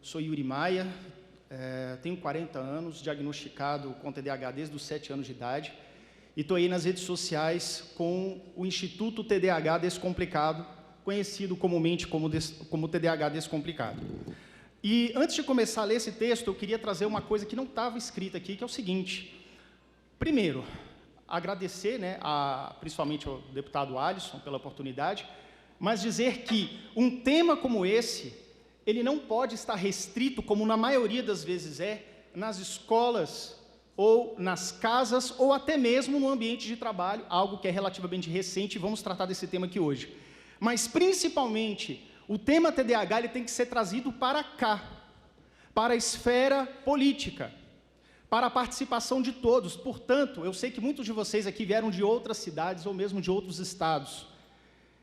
sou Yuri Maia, tenho 40 anos, diagnosticado com TDAH desde os 7 anos de idade, e estou aí nas redes sociais com o Instituto TDAH Descomplicado, conhecido comumente como TDAH Descomplicado. E antes de começar a ler esse texto, eu queria trazer uma coisa que não estava escrita aqui, que é o seguinte. Primeiro, agradecer, principalmente ao deputado Alisson pela oportunidade, mas dizer que um tema como esse, ele não pode estar restrito, como na maioria das vezes nas escolas, ou nas casas, ou até mesmo no ambiente de trabalho, algo que é relativamente recente, e vamos tratar desse tema aqui hoje. Mas, principalmente, o tema TDAH ele tem que ser trazido para cá, para a esfera política, para a participação de todos. Portanto, eu sei que muitos de vocês aqui vieram de outras cidades ou mesmo de outros estados.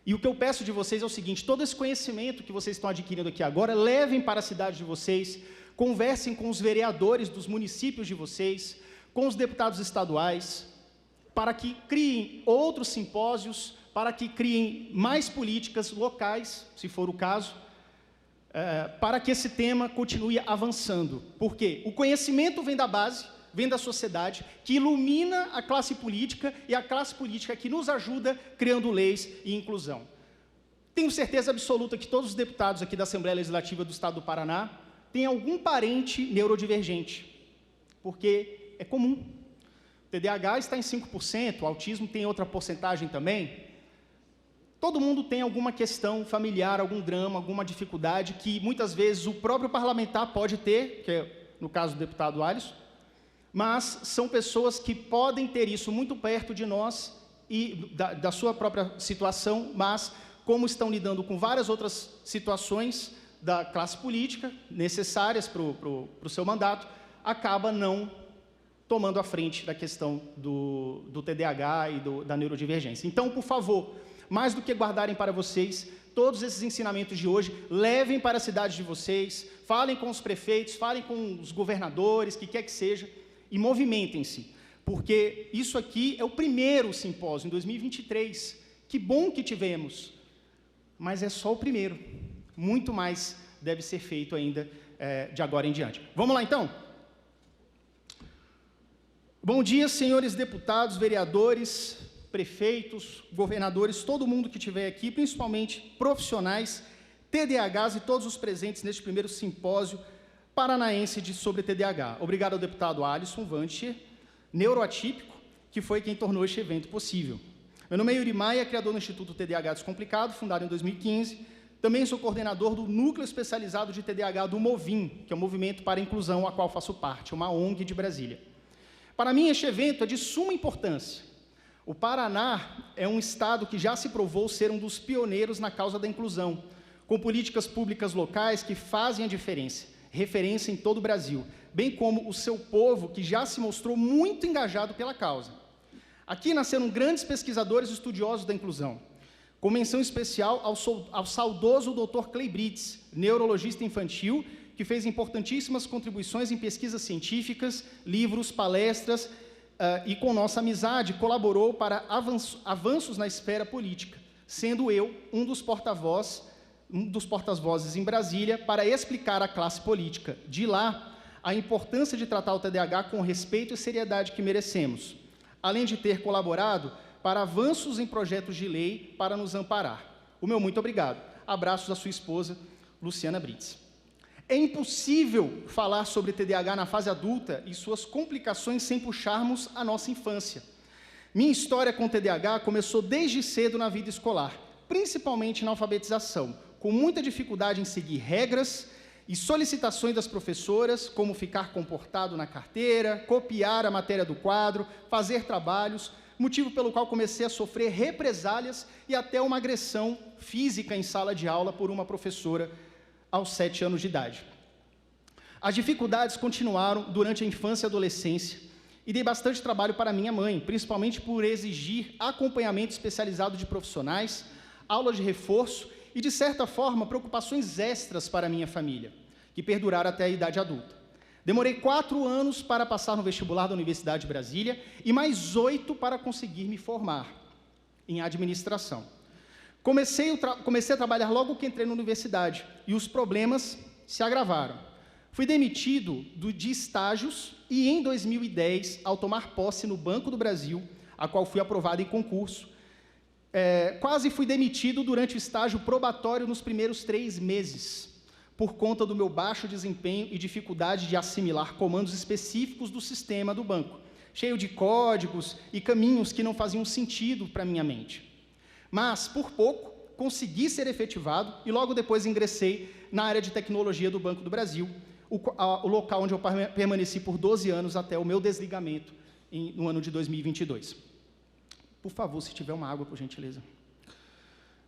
E o que eu peço de vocês é o seguinte, todo esse conhecimento que vocês estão adquirindo aqui agora, levem para a cidade de vocês, conversem com os vereadores dos municípios de vocês, com os deputados estaduais, para que criem outros simpósios, para que criem mais políticas locais, se for o caso, para que esse tema continue avançando. Por quê? O conhecimento vem da base, vem da sociedade, que ilumina a classe política, e a classe política que nos ajuda criando leis e inclusão. Tenho certeza absoluta que todos os deputados aqui da Assembleia Legislativa do Estado do Paraná têm algum parente neurodivergente, porque é comum. O TDAH está em 5%, o autismo tem outra porcentagem também. Todo mundo tem alguma questão familiar, algum drama, alguma dificuldade que muitas vezes o próprio parlamentar pode ter, que é no caso do deputado Alisson, mas são pessoas que podem ter isso muito perto de nós e da sua própria situação, mas como estão lidando com várias outras situações da classe política necessárias para o seu mandato, acaba não tomando a frente da questão do TDAH e da neurodivergência. Então, por favor, mais do que guardarem para vocês, todos esses ensinamentos de hoje, levem para a cidade de vocês, falem com os prefeitos, falem com os governadores, que quer que seja, e movimentem-se, porque isso aqui é o primeiro simpósio, em 2023. Que bom que tivemos, mas é só o primeiro. Muito mais deve ser feito ainda de agora em diante. Vamos lá, então? Bom dia, senhores deputados, vereadores, prefeitos, governadores, todo mundo que estiver aqui, principalmente profissionais, TDAHs e todos os presentes neste primeiro simpósio paranaense sobre TDAH. Obrigado ao deputado Alisson Vantier, neuroatípico, que foi quem tornou este evento possível. Meu nome é Yuri Maia, criador do Instituto TDAH Descomplicado, fundado em 2015. Também sou coordenador do Núcleo Especializado de TDAH do MOVIM, que é o Movimento para a Inclusão, a qual faço parte, uma ONG de Brasília. Para mim, este evento é de suma importância. O Paraná é um estado que já se provou ser um dos pioneiros na causa da inclusão, com políticas públicas locais que fazem a diferença, referência em todo o Brasil, bem como o seu povo, que já se mostrou muito engajado pela causa. Aqui nasceram grandes pesquisadores e estudiosos da inclusão, com menção especial ao saudoso Dr. Clay Britz, neurologista infantil, que fez importantíssimas contribuições em pesquisas científicas, livros, palestras, e com nossa amizade colaborou para avanços na esfera política, sendo eu um dos porta-vozes em Brasília para explicar à classe política de lá a importância de tratar o TDAH com o respeito e seriedade que merecemos, além de ter colaborado para avanços em projetos de lei para nos amparar. O meu muito obrigado. Abraços à sua esposa, Luciana Britz. É impossível falar sobre TDAH na fase adulta e suas complicações sem puxarmos a nossa infância. Minha história com TDAH começou desde cedo na vida escolar, principalmente na alfabetização, com muita dificuldade em seguir regras e solicitações das professoras, como ficar comportado na carteira, copiar a matéria do quadro, fazer trabalhos, motivo pelo qual comecei a sofrer represálias e até uma agressão física em sala de aula por uma professora aos 7 anos de idade. As dificuldades continuaram durante a infância e adolescência e dei bastante trabalho para minha mãe, principalmente por exigir acompanhamento especializado de profissionais, aula de reforço e, de certa forma, preocupações extras para a minha família, que perduraram até a idade adulta. Demorei 4 anos para passar no vestibular da Universidade de Brasília e mais 8 para conseguir me formar em administração. Comecei a trabalhar logo que entrei na universidade e os problemas se agravaram. Fui demitido de estágios e, em 2010, ao tomar posse no Banco do Brasil, a qual fui aprovado em concurso, quase fui demitido durante o estágio probatório nos primeiros 3 meses, por conta do meu baixo desempenho e dificuldade de assimilar comandos específicos do sistema do banco, cheio de códigos e caminhos que não faziam sentido para minha mente. Mas, por pouco, consegui ser efetivado e logo depois ingressei na área de tecnologia do Banco do Brasil, o local onde eu permaneci por 12 anos até o meu desligamento no ano de 2022. Por favor, se tiver uma água, por gentileza.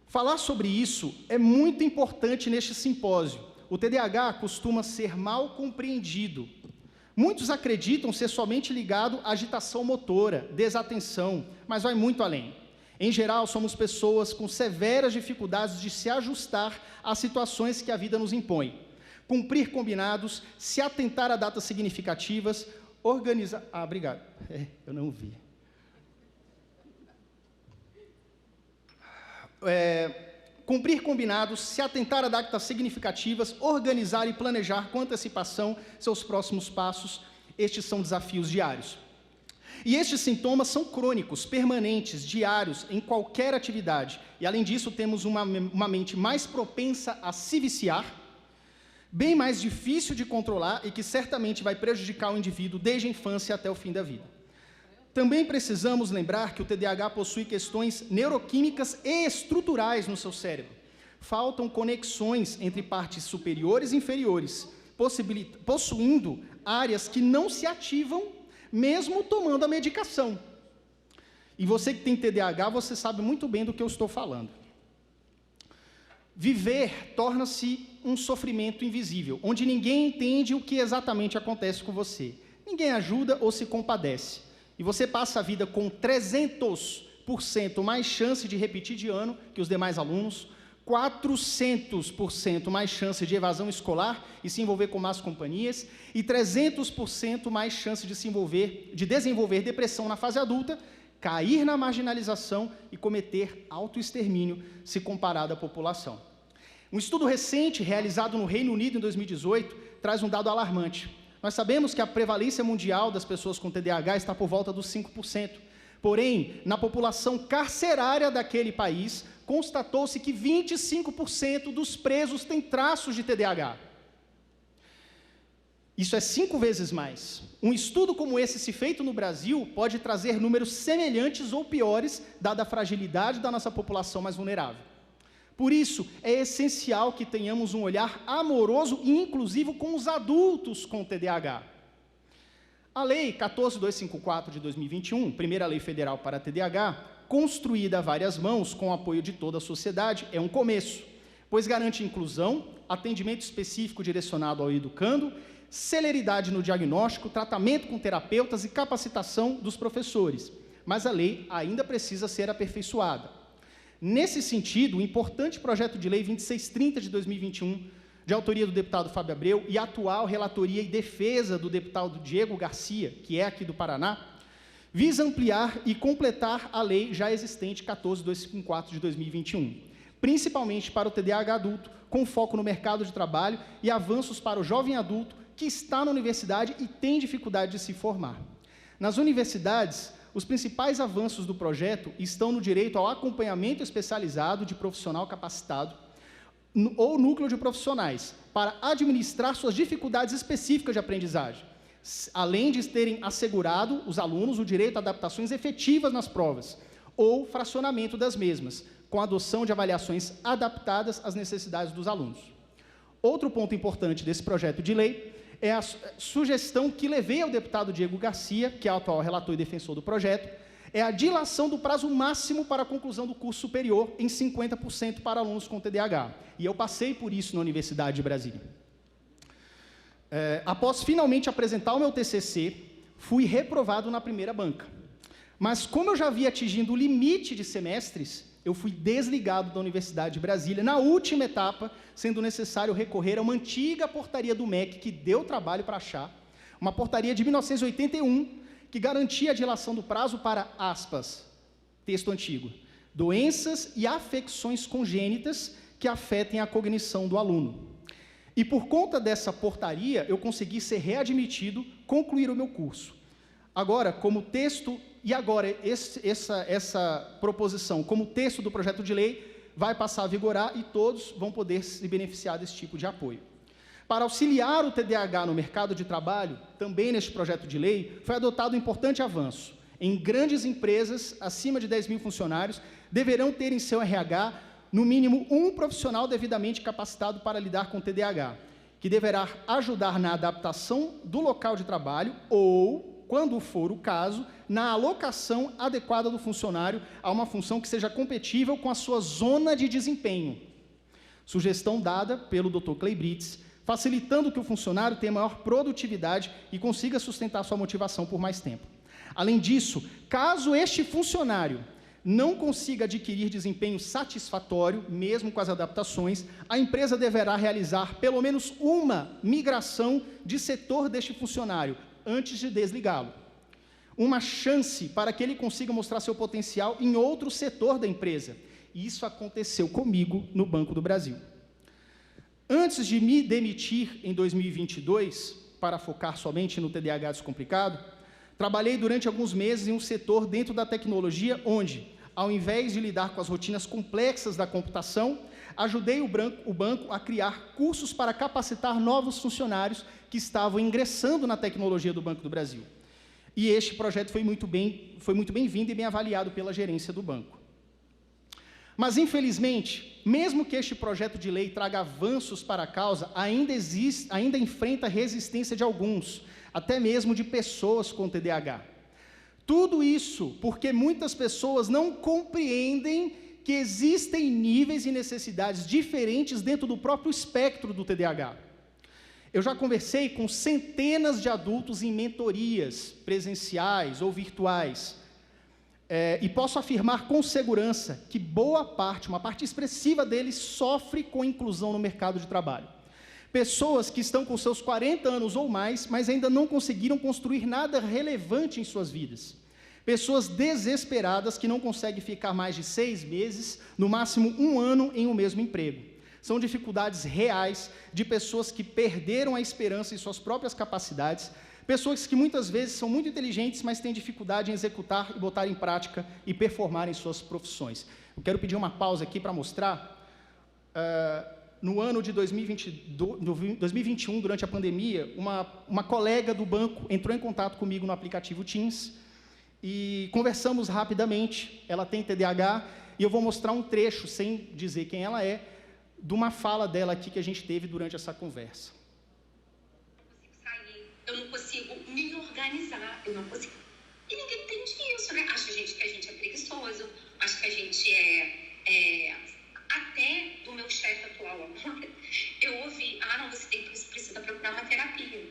Falar sobre isso é muito importante neste simpósio. O TDAH costuma ser mal compreendido. Muitos acreditam ser somente ligado à agitação motora, desatenção, mas vai muito além. Em geral, somos pessoas com severas dificuldades de se ajustar às situações que a vida nos impõe. Cumprir combinados, se atentar a datas significativas, organizar... obrigado. Eu não vi. Cumprir combinados, se atentar a datas significativas, organizar e planejar com antecipação seus próximos passos. Estes são desafios diários. E estes sintomas são crônicos, permanentes, diários, em qualquer atividade. E, além disso, temos uma mente mais propensa a se viciar, bem mais difícil de controlar e que certamente vai prejudicar o indivíduo desde a infância até o fim da vida. Também precisamos lembrar que o TDAH possui questões neuroquímicas e estruturais no seu cérebro. Faltam conexões entre partes superiores e inferiores, possuindo áreas que não se ativam mesmo tomando a medicação. E você que tem TDAH, você sabe muito bem do que eu estou falando. Viver torna-se um sofrimento invisível, onde ninguém entende o que exatamente acontece com você. Ninguém ajuda ou se compadece. E você passa a vida com 300% mais chance de repetir de ano que os demais alunos, 400% mais chance de evasão escolar e se envolver com más companhias, e 300% mais chance de desenvolver depressão na fase adulta, cair na marginalização e cometer autoextermínio, se comparado à população. Um estudo recente, realizado no Reino Unido em 2018, traz um dado alarmante. Nós sabemos que a prevalência mundial das pessoas com TDAH está por volta dos 5%. Porém, na população carcerária daquele país, constatou-se que 25% dos presos têm traços de TDAH. Isso é 5 vezes mais. Um estudo como esse, se feito no Brasil, pode trazer números semelhantes ou piores, dada a fragilidade da nossa população mais vulnerável. Por isso, é essencial que tenhamos um olhar amoroso e inclusivo com os adultos com TDAH. A Lei 14.254 de 2021, primeira lei federal para TDAH, construída a várias mãos com o apoio de toda a sociedade, é um começo, pois garante inclusão, atendimento específico direcionado ao educando, celeridade no diagnóstico, tratamento com terapeutas e capacitação dos professores. Mas a lei ainda precisa ser aperfeiçoada. Nesse sentido, o importante projeto de lei 2630 de 2021, de autoria do deputado Fábio Abreu e atual relatoria e defesa do deputado Diego Garcia, que é aqui do Paraná, visa ampliar e completar a lei já existente 14.254 de 2021, principalmente para o TDAH adulto, com foco no mercado de trabalho e avanços para o jovem adulto que está na universidade e tem dificuldade de se formar. Nas universidades, os principais avanços do projeto estão no direito ao acompanhamento especializado de profissional capacitado ou núcleo de profissionais, para administrar suas dificuldades específicas de aprendizagem, além de terem assegurado os alunos o direito a adaptações efetivas nas provas, ou fracionamento das mesmas, com a adoção de avaliações adaptadas às necessidades dos alunos. Outro ponto importante desse projeto de lei é a sugestão que levei ao deputado Diego Garcia, que é o atual relator e defensor do projeto, é a dilação do prazo máximo para a conclusão do curso superior em 50% para alunos com TDAH. E eu passei por isso na Universidade de Brasília. Após finalmente apresentar o meu TCC, fui reprovado na primeira banca. Mas como eu já havia atingido o limite de semestres, eu fui desligado da Universidade de Brasília na última etapa, sendo necessário recorrer a uma antiga portaria do MEC, que deu trabalho para achar, uma portaria de 1981, que garantia a dilação do prazo para, aspas, texto antigo, doenças e afecções congênitas que afetem a cognição do aluno. E por conta dessa portaria, eu consegui ser readmitido, concluir o meu curso. Agora, como texto, e agora essa proposição, como texto do projeto de lei, vai passar a vigorar e todos vão poder se beneficiar desse tipo de apoio. Para auxiliar o TDAH no mercado de trabalho, também neste projeto de lei, foi adotado um importante avanço. Em grandes empresas, acima de 10 mil funcionários, deverão ter em seu RH, no mínimo, um profissional devidamente capacitado para lidar com o TDAH, que deverá ajudar na adaptação do local de trabalho ou, quando for o caso, na alocação adequada do funcionário a uma função que seja compatível com a sua zona de desempenho. Sugestão dada pelo Dr. Clay Brits, facilitando que o funcionário tenha maior produtividade e consiga sustentar sua motivação por mais tempo. Além disso, caso este funcionário não consiga adquirir desempenho satisfatório, mesmo com as adaptações, a empresa deverá realizar pelo menos uma migração de setor deste funcionário, antes de desligá-lo. Uma chance para que ele consiga mostrar seu potencial em outro setor da empresa. Isso aconteceu comigo no Banco do Brasil. Antes de me demitir em 2022, para focar somente no TDAH descomplicado, trabalhei durante alguns meses em um setor dentro da tecnologia onde, ao invés de lidar com as rotinas complexas da computação, ajudei o banco a criar cursos para capacitar novos funcionários que estavam ingressando na tecnologia do Banco do Brasil. E este projeto foi muito bem-vindo e bem avaliado pela gerência do banco. Mas, infelizmente, mesmo que este projeto de lei traga avanços para a causa, ainda enfrenta resistência de alguns, até mesmo de pessoas com TDAH. Tudo isso porque muitas pessoas não compreendem que existem níveis e necessidades diferentes dentro do próprio espectro do TDAH. Eu já conversei com centenas de adultos em mentorias presenciais ou virtuais, e posso afirmar com segurança que boa parte, uma parte expressiva deles, sofre com inclusão no mercado de trabalho. Pessoas que estão com seus 40 anos ou mais, mas ainda não conseguiram construir nada relevante em suas vidas. Pessoas desesperadas que não conseguem ficar mais de 6 meses, no máximo 1 ano, em um mesmo emprego. São dificuldades reais de pessoas que perderam a esperança em suas próprias capacidades, pessoas que muitas vezes são muito inteligentes, mas têm dificuldade em executar e botar em prática e performar em suas profissões. Eu quero pedir uma pausa aqui para mostrar. No ano de 2021, durante a pandemia, uma colega do banco entrou em contato comigo no aplicativo Teams e conversamos rapidamente. Ela tem TDAH e eu vou mostrar um trecho, sem dizer quem ela é, de uma fala dela aqui que a gente teve durante essa conversa. Eu não consigo me organizar, eu não consigo. E ninguém entende isso, né? Acha que a gente é preguiçoso, acha que a gente até do meu chefe atual agora, eu ouvi, não, você precisa procurar uma terapia.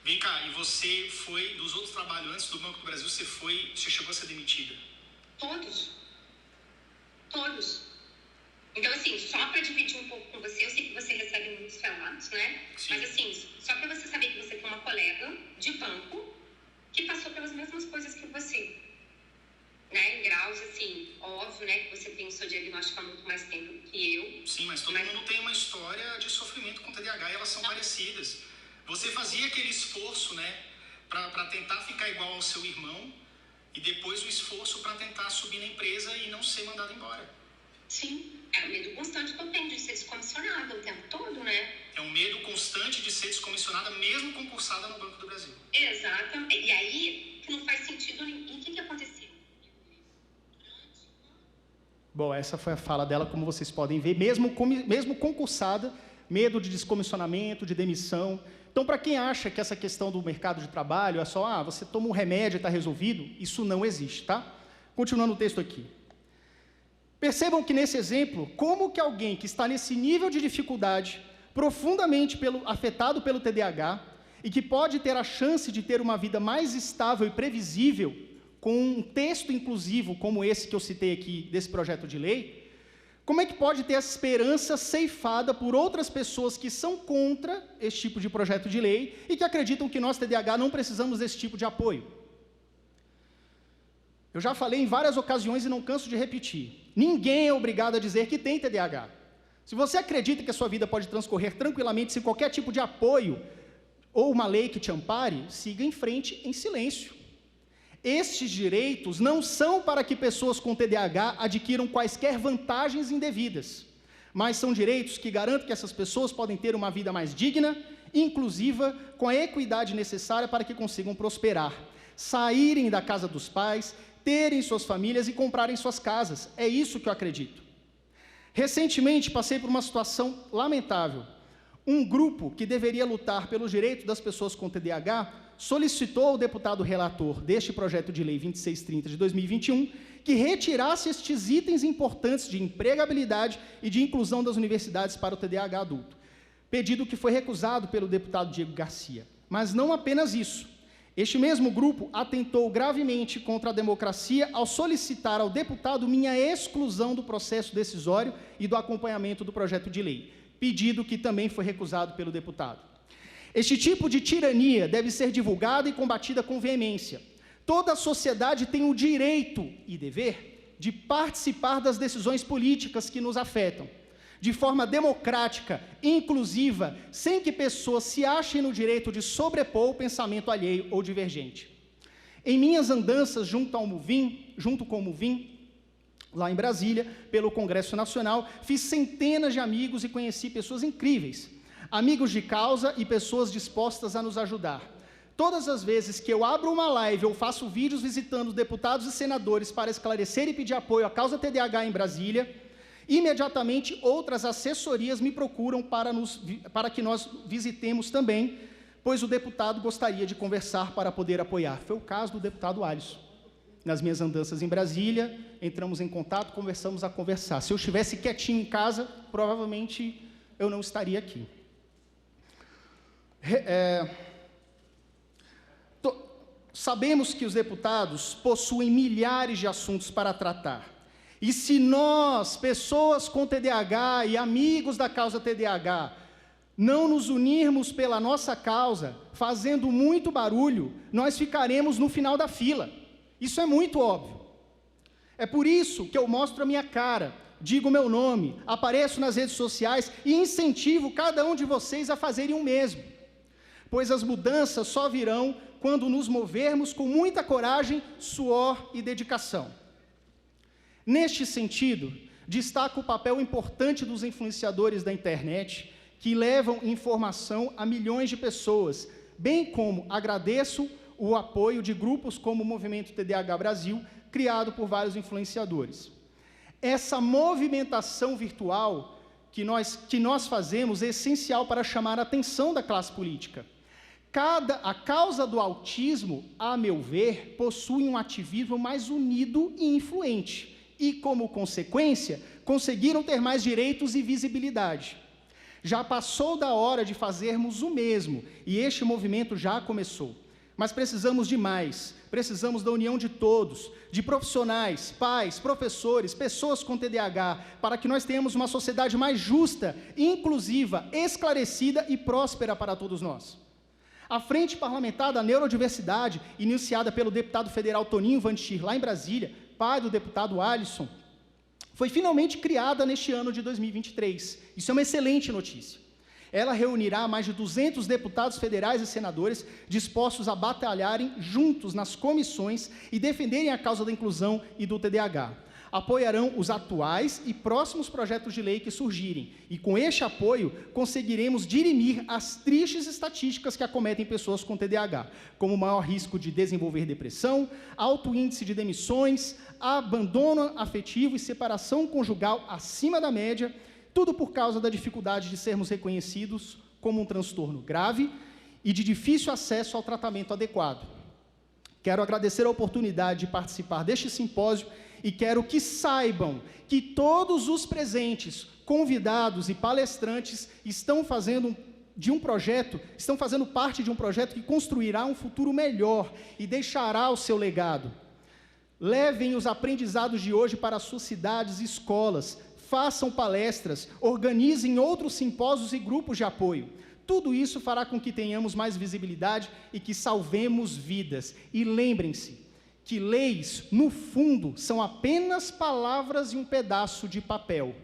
Vem cá, e você foi, dos outros trabalhos antes do Banco do Brasil, você chegou a ser demitida? Todos. Então, assim, só para dividir um pouco com você, eu sei que você recebe muitos relatos, né? Sim. Mas, assim, só para você saber que você tem uma colega de banco que passou pelas mesmas coisas que você, né? Em graus, assim, óbvio, né? Que você tem o seu diagnóstico há muito mais tempo que eu. Sim, mas todo mundo tem uma história de sofrimento com TDAH e elas são parecidas. Você fazia aquele esforço, né? Para tentar ficar igual ao seu irmão e depois o esforço para tentar subir na empresa e não ser mandado embora. Sim. É o medo constante que eu tenho de ser descomissionada o tempo todo, né? É um medo constante de ser descomissionada, mesmo concursada no Banco do Brasil. Exatamente. E aí, que não faz sentido nenhum. O que aconteceu? Bom, essa foi a fala dela, como vocês podem ver. Mesmo concursada, medo de descomissionamento, de demissão. Então, para quem acha que essa questão do mercado de trabalho é só, você toma um remédio e está resolvido, isso não existe, tá? Continuando o texto aqui. Percebam que nesse exemplo, como que alguém que está nesse nível de dificuldade, profundamente afetado pelo TDAH, e que pode ter a chance de ter uma vida mais estável e previsível, com um texto inclusivo como esse que eu citei aqui, desse projeto de lei, como é que pode ter essa esperança ceifada por outras pessoas que são contra esse tipo de projeto de lei e que acreditam que nós, TDAH, não precisamos desse tipo de apoio? Eu já falei em várias ocasiões e não canso de repetir. Ninguém é obrigado a dizer que tem TDAH. Se você acredita que a sua vida pode transcorrer tranquilamente sem qualquer tipo de apoio ou uma lei que te ampare, siga em frente em silêncio. Estes direitos não são para que pessoas com TDAH adquiram quaisquer vantagens indevidas, mas são direitos que garantem que essas pessoas podem ter uma vida mais digna, inclusiva, com a equidade necessária para que consigam prosperar, saírem da casa dos pais, terem suas famílias e comprarem suas casas. É isso que eu acredito. Recentemente, passei por uma situação lamentável. Um grupo que deveria lutar pelos direitos das pessoas com TDAH solicitou ao deputado relator deste projeto de lei 2630 de 2021 que retirasse estes itens importantes de empregabilidade e de inclusão das universidades para o TDAH adulto. Pedido que foi recusado pelo deputado Diego Garcia. Mas não apenas isso. Este mesmo grupo atentou gravemente contra a democracia ao solicitar ao deputado minha exclusão do processo decisório e do acompanhamento do projeto de lei, pedido que também foi recusado pelo deputado. Este tipo de tirania deve ser divulgada e combatida com veemência. Toda a sociedade tem o direito e dever de participar das decisões políticas que nos afetam, de forma democrática, inclusiva, sem que pessoas se achem no direito de sobrepor o pensamento alheio ou divergente. Em minhas andanças junto com o Muvim, lá em Brasília, pelo Congresso Nacional, fiz centenas de amigos e conheci pessoas incríveis, amigos de causa e pessoas dispostas a nos ajudar. Todas as vezes que eu abro uma live ou faço vídeos visitando deputados e senadores para esclarecer e pedir apoio à causa TDAH em Brasília, imediatamente outras assessorias me procuram para que nós visitemos também, pois o deputado gostaria de conversar para poder apoiar. Foi o caso do deputado Alisson. Nas minhas andanças em Brasília, entramos em contato, começamos a conversar. Se eu estivesse quietinho em casa, provavelmente eu não estaria aqui. Sabemos que os deputados possuem milhares de assuntos para tratar. E se nós, pessoas com TDAH e amigos da causa TDAH, não nos unirmos pela nossa causa, fazendo muito barulho, nós ficaremos no final da fila. Isso é muito óbvio. É por isso que eu mostro a minha cara, digo meu nome, apareço nas redes sociais e incentivo cada um de vocês a fazerem o mesmo. Pois as mudanças só virão quando nos movermos com muita coragem, suor e dedicação. Neste sentido, destaco o papel importante dos influenciadores da internet, que levam informação a milhões de pessoas, bem como agradeço o apoio de grupos como o Movimento TDAH Brasil, criado por vários influenciadores. Essa movimentação virtual que nós fazemos é essencial para chamar a atenção da classe política. A causa do autismo, a meu ver, possui um ativismo mais unido e influente, e, como consequência, conseguiram ter mais direitos e visibilidade. Já passou da hora de fazermos o mesmo, e este movimento já começou. Mas precisamos de mais, precisamos da união de todos, de profissionais, pais, professores, pessoas com TDAH, para que nós tenhamos uma sociedade mais justa, inclusiva, esclarecida e próspera para todos nós. A Frente Parlamentar da Neurodiversidade, iniciada pelo deputado federal Toninho Vantir, lá em Brasília, pai do deputado Alisson, foi finalmente criada neste ano de 2023. Isso é uma excelente notícia. Ela reunirá mais de 200 deputados federais e senadores dispostos a batalharem juntos nas comissões e defenderem a causa da inclusão e do TDAH. Apoiarão os atuais e próximos projetos de lei que surgirem, e com este apoio conseguiremos dirimir as tristes estatísticas que acometem pessoas com TDAH, como maior risco de desenvolver depressão, alto índice de demissões, abandono afetivo e separação conjugal acima da média, tudo por causa da dificuldade de sermos reconhecidos como um transtorno grave e de difícil acesso ao tratamento adequado. Quero agradecer a oportunidade de participar deste simpósio e quero que saibam que todos os presentes, convidados e palestrantes estão fazendo parte de um projeto que construirá um futuro melhor e deixará o seu legado. Levem os aprendizados de hoje para as suas cidades e escolas, façam palestras, organizem outros simpósios e grupos de apoio. Tudo isso fará com que tenhamos mais visibilidade e que salvemos vidas. E lembrem-se que leis, no fundo, são apenas palavras e um pedaço de papel.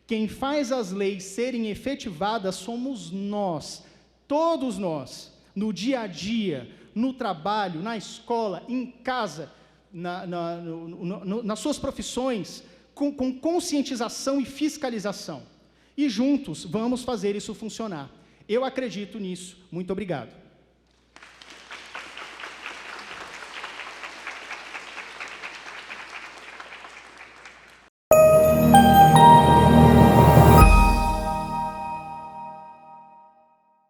Quem faz as leis serem efetivadas somos nós, todos nós, no dia a dia, no trabalho, na escola, em casa, nas suas profissões, com conscientização e fiscalização. E juntos vamos fazer isso funcionar. Eu acredito nisso. Muito obrigado.